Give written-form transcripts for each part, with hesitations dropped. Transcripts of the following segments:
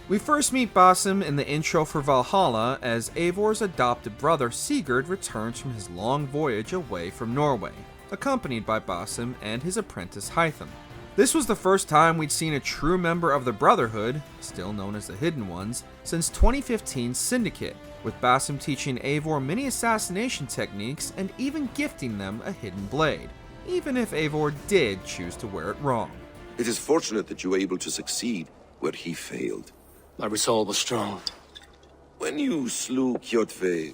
We first meet Basim in the intro for Valhalla as Eivor's adopted brother Sigurd returns from his long voyage away from Norway, accompanied by Basim and his apprentice Hytham. This was the first time we'd seen a true member of the Brotherhood, still known as the Hidden Ones, since 2015's Syndicate, with Basim teaching Eivor many assassination techniques and even gifting them a hidden blade, even if Eivor did choose to wear it wrong. It is fortunate that you were able to succeed where he failed. My resolve was strong. When you slew Kjotve,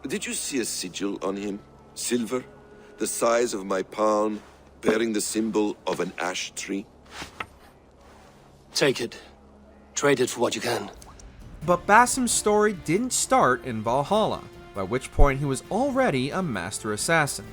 did you see a sigil on him? Silver, the size of my palm, bearing the symbol of an ash tree? Take it. Trade it for what you can. But Basim's story didn't start in Valhalla, by which point he was already a master assassin.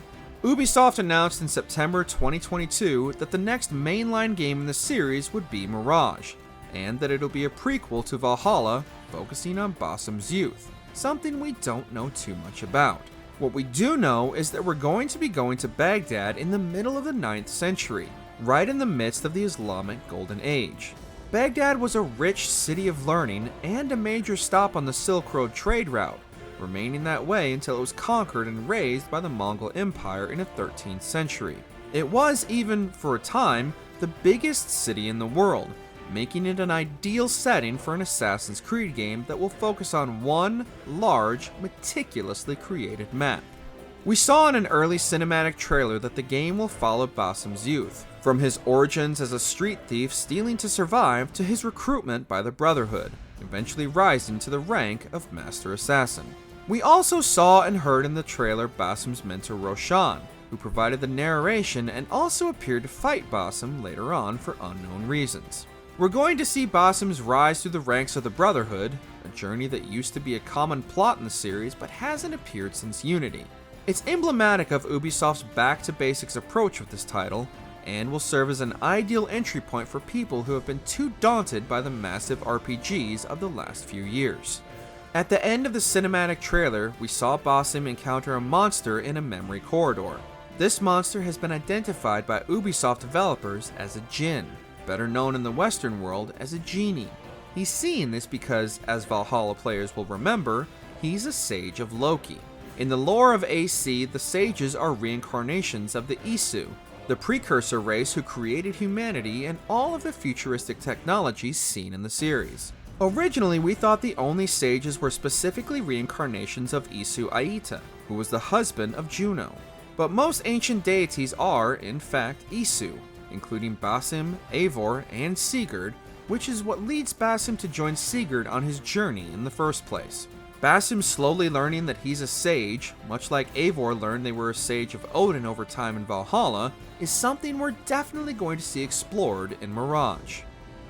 Ubisoft announced in September 2022 that the next mainline game in the series would be Mirage, and that it'll be a prequel to Valhalla, focusing on Basim's youth, something we don't know too much about. What we do know is that we're going to be going to Baghdad in the middle of the 9th century, right in the midst of the Islamic Golden Age. Baghdad was a rich city of learning and a major stop on the Silk Road trade route, remaining that way until it was conquered and razed by the Mongol Empire in the 13th century. It was, even for a time, the biggest city in the world, making it an ideal setting for an Assassin's Creed game that will focus on one large, meticulously created map. We saw in an early cinematic trailer that the game will follow Basim's youth, from his origins as a street thief stealing to survive to his recruitment by the Brotherhood, eventually rising to the rank of Master Assassin. We also saw and heard in the trailer Basim's mentor Roshan, who provided the narration and also appeared to fight Basim later on for unknown reasons. We're going to see Basim's rise through the ranks of the Brotherhood, a journey that used to be a common plot in the series but hasn't appeared since Unity. It's emblematic of Ubisoft's back-to-basics approach with this title, and will serve as an ideal entry point for people who have been too daunted by the massive RPGs of the last few years. At the end of the cinematic trailer, we saw Basim encounter a monster in a memory corridor. This monster has been identified by Ubisoft developers as a djinn, better known in the Western world as a genie. He's seeing this because, as Valhalla players will remember, he's a sage of Loki. In the lore of AC, the sages are reincarnations of the Isu, the precursor race who created humanity and all of the futuristic technologies seen in the series. Originally, we thought the only sages were specifically reincarnations of Isu Aita, who was the husband of Juno. But most ancient deities are, in fact, Isu, including Basim, Eivor, and Sigurd, which is what leads Basim to join Sigurd on his journey in the first place. Basim slowly learning that he's a sage, much like Eivor learned they were a sage of Odin over time in Valhalla, is something we're definitely going to see explored in Mirage.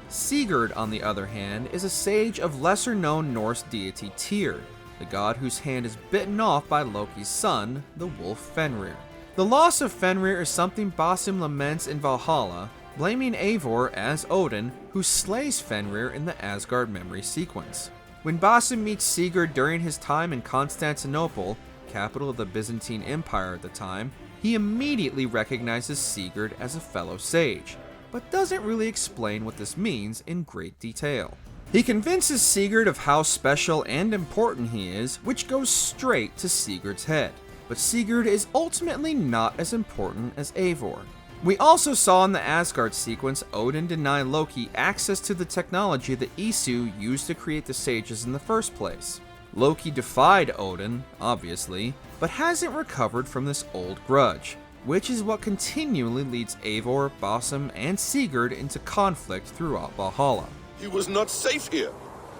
Sigurd, on the other hand, is a sage of lesser-known Norse deity Tyr, the god whose hand is bitten off by Loki's son, the wolf Fenrir. The loss of Fenrir is something Basim laments in Valhalla, blaming Eivor as Odin, who slays Fenrir in the Asgard memory sequence. When Basim meets Sigurd during his time in Constantinople, capital of the Byzantine Empire at the time, he immediately recognizes Sigurd as a fellow sage, but doesn't really explain what this means in great detail. He convinces Sigurd of how special and important he is, which goes straight to Sigurd's head. But Sigurd is ultimately not as important as Eivor. We also saw in the Asgard sequence Odin deny Loki access to the technology that Isu used to create the sages in the first place. Loki defied Odin, obviously, but hasn't recovered from this old grudge, which is what continually leads Eivor, Basim, and Sigurd into conflict throughout Valhalla. He was not safe here.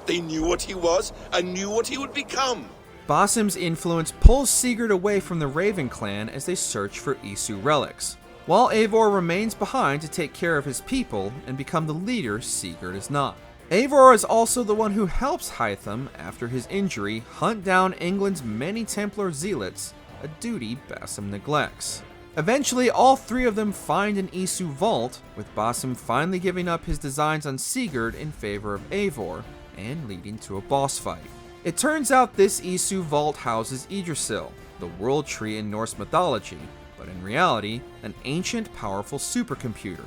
They knew what he was and knew what he would become. Basim's influence pulls Sigurd away from the Raven clan as they search for Isu relics, while Eivor remains behind to take care of his people and become the leader Sigurd is not. Eivor is also the one who helps Hytham, after his injury, hunt down England's many Templar zealots, a duty Basim neglects. Eventually, all three of them find an Isu vault, with Basim finally giving up his designs on Sigurd in favor of Eivor, and leading to a boss fight. It turns out this Isu vault houses Yggdrasil, the world tree in Norse mythology, but in reality, an ancient, powerful supercomputer.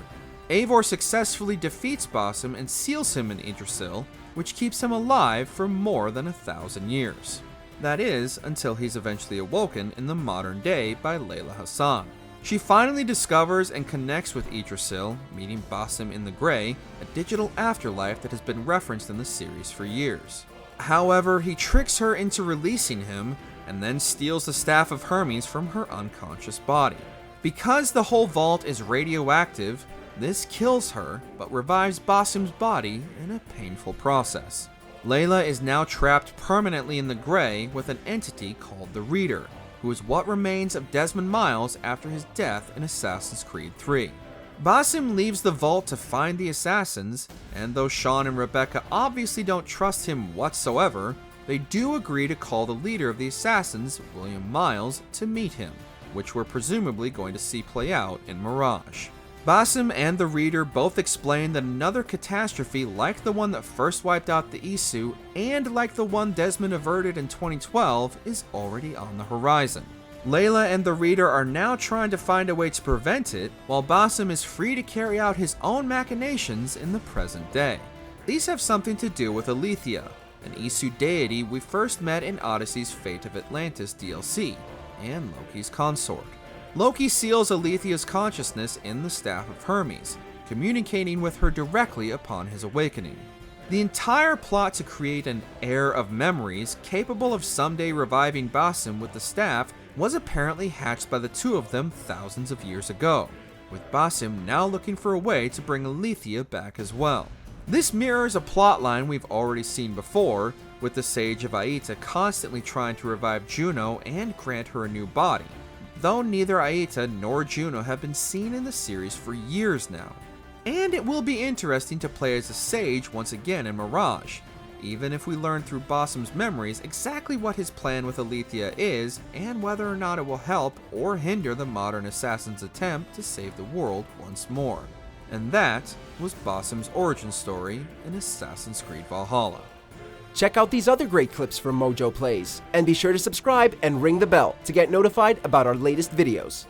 Eivor successfully defeats Basim and seals him in Yggdrasil, which keeps him alive for more than 1,000 years. That is, until he's eventually awoken in the modern day by Layla Hassan. She finally discovers and connects with Yggdrasil, meeting Basim in the Grey, a digital afterlife that has been referenced in the series for years. However, he tricks her into releasing him, and then steals the Staff of Hermes from her unconscious body. Because the whole vault is radioactive, this kills her, but revives Basim's body in a painful process. Layla is now trapped permanently in the Grey with an entity called the Reader, who is what remains of Desmond Miles after his death in Assassin's Creed 3. Basim leaves the vault to find the assassins, and though Sean and Rebecca obviously don't trust him whatsoever, they do agree to call the leader of the assassins, William Miles, to meet him, which we're presumably going to see play out in Mirage. Basim and the Reader both explain that another catastrophe like the one that first wiped out the Isu, and like the one Desmond averted in 2012, is already on the horizon. Layla and the Reader are now trying to find a way to prevent it, while Basim is free to carry out his own machinations in the present day. These have something to do with Aletheia, an Isu deity we first met in Odyssey's Fate of Atlantis DLC, and Loki's consort. Loki seals Aletheia's consciousness in the Staff of Hermes, communicating with her directly upon his awakening. The entire plot to create an heir of memories capable of someday reviving Basim with the staff was apparently hatched by the two of them thousands of years ago, with Basim now looking for a way to bring Aletheia back as well. This mirrors a plotline we've already seen before, with the Sage of Aita constantly trying to revive Juno and grant her a new body, though neither Aita nor Juno have been seen in the series for years now. And it will be interesting to play as a sage once again in Mirage, even if we learn through Basim's memories exactly what his plan with Aletheia is, and whether or not it will help or hinder the modern assassin's attempt to save the world once more. And that was Basim's origin story in Assassin's Creed Valhalla. Check out these other great clips from Mojo Plays, and be sure to subscribe and ring the bell to get notified about our latest videos.